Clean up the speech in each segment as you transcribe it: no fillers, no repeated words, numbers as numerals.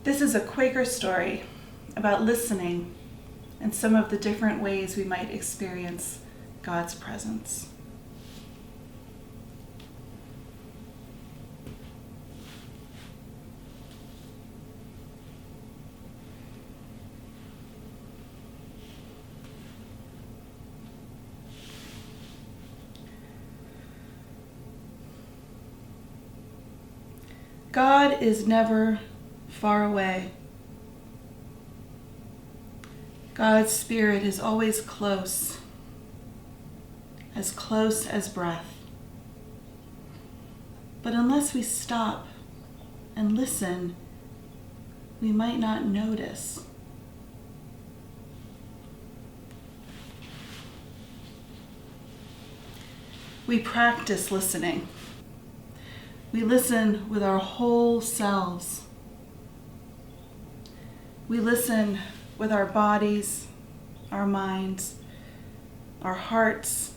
This is a Quaker story about listening and some of the different ways we might experience God's presence. God is never far away. God's Spirit is always close as breath. But unless we stop and listen, we might not notice. We practice listening. We listen with our whole selves. We listen with our bodies, our minds, our hearts,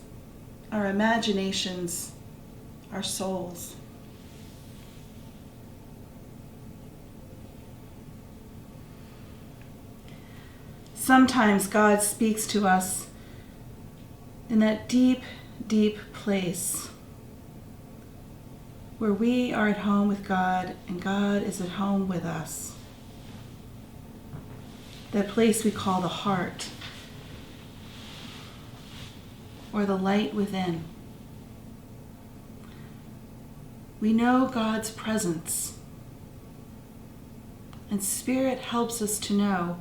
our imaginations, our souls. Sometimes God speaks to us in that deep, deep place where we are at home with God and God is at home with us. That place we call the heart, or the light within. We know God's presence, and Spirit helps us to know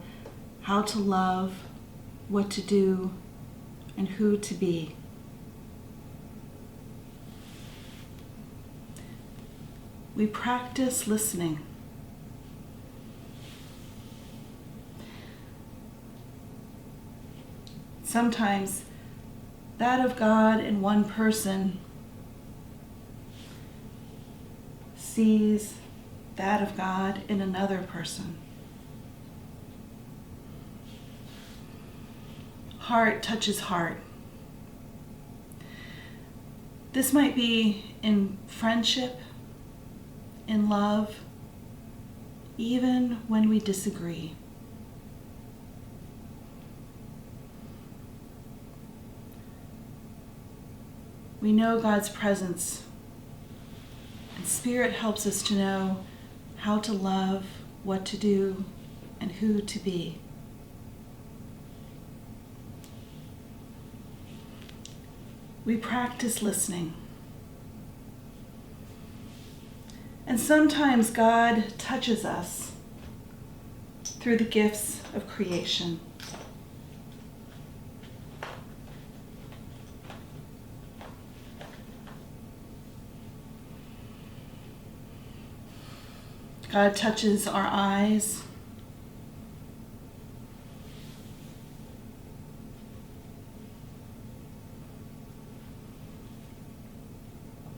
how to love, what to do, and who to be. We practice listening. Sometimes that of God in one person sees that of God in another person. Heart touches heart. This might be in friendship, in love, even when we disagree. We know God's presence, and Spirit helps us to know how to love, what to do, and who to be. We practice listening. And sometimes God touches us through the gifts of creation. God touches our eyes,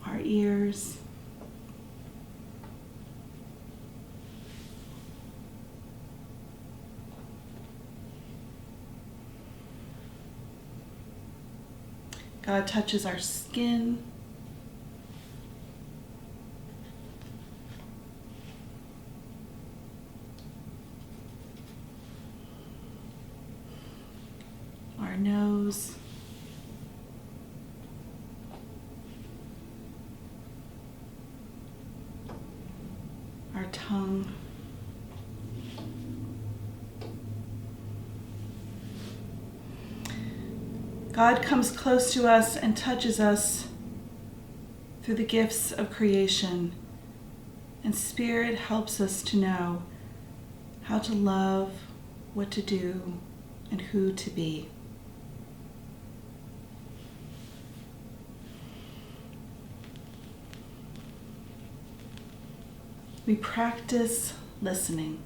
our ears, God touches our skin, our nose, our tongue, God comes close to us and touches us through the gifts of creation, and Spirit helps us to know how to love, what to do, and who to be. We practice listening.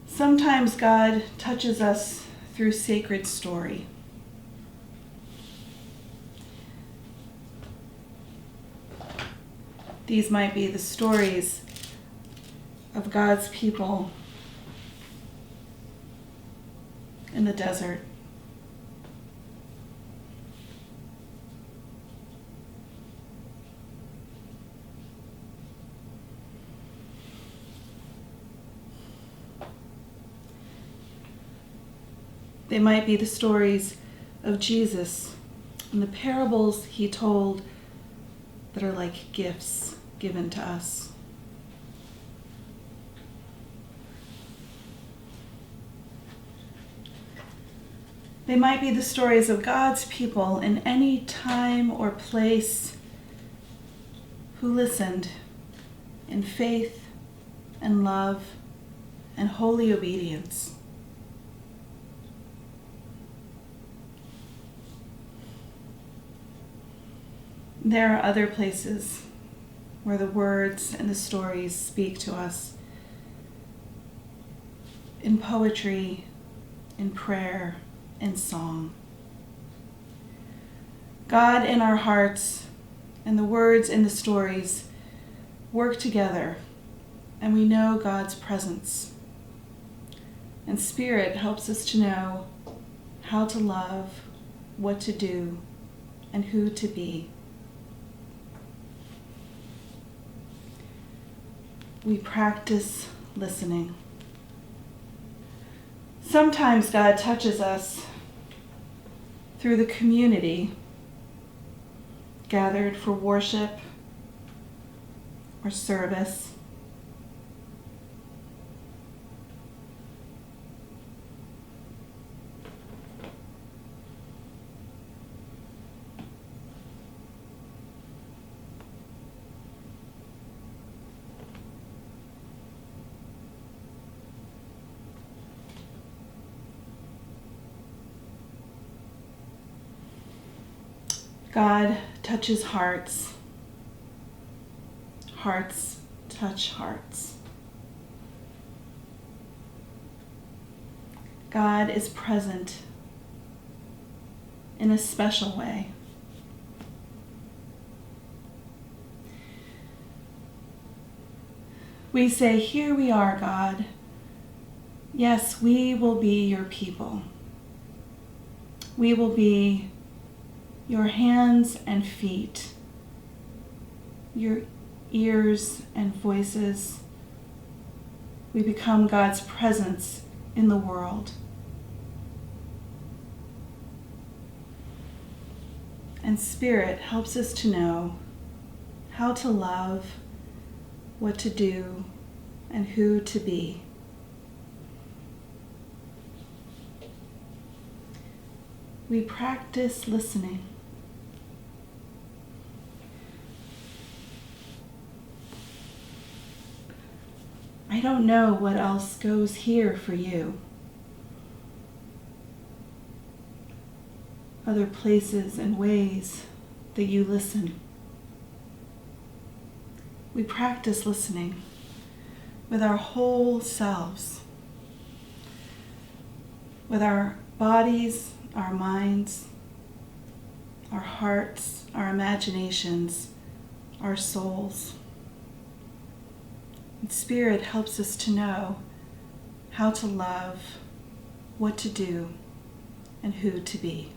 Sometimes God touches us through sacred story. These might be the stories of God's people in the desert. They might be the stories of Jesus and the parables he told that are like gifts given to us. They might be the stories of God's people in any time or place who listened in faith and love and holy obedience. There are other places where the words and the stories speak to us in poetry, in prayer, in song. God in our hearts and the words in the stories work together, and we know God's presence. And Spirit helps us to know how to love, what to do, and who to be. We practice listening. Sometimes God touches us through the community gathered for worship or service. God touches hearts. Hearts touch hearts. God is present in a special way. We say, "Here we are, God. Yes, we will be your people. We will be your hands and feet, your ears and voices." We become God's presence in the world. And Spirit helps us to know how to love, what to do, and who to be. We practice listening. I don't know what else goes here for you. Other places and ways that you listen. We practice listening with our whole selves, with our bodies, our minds, our hearts, our imaginations, our souls. And Spirit helps us to know how to love, what to do, and who to be.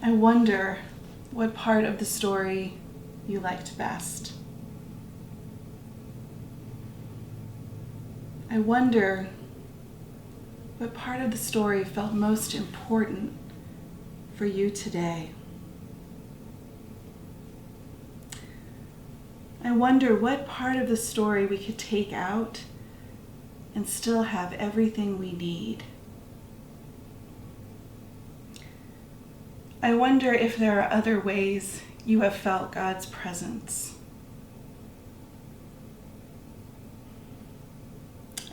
I wonder what part of the story you liked best. I wonder what part of the story felt most important for you today. I wonder what part of the story we could take out and still have everything we need. I wonder if there are other ways you have felt God's presence.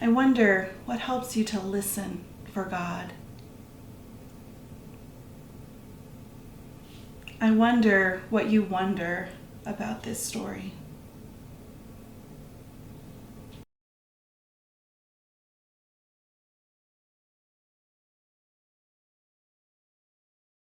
I wonder what helps you to listen for God. I wonder what you wonder about this story.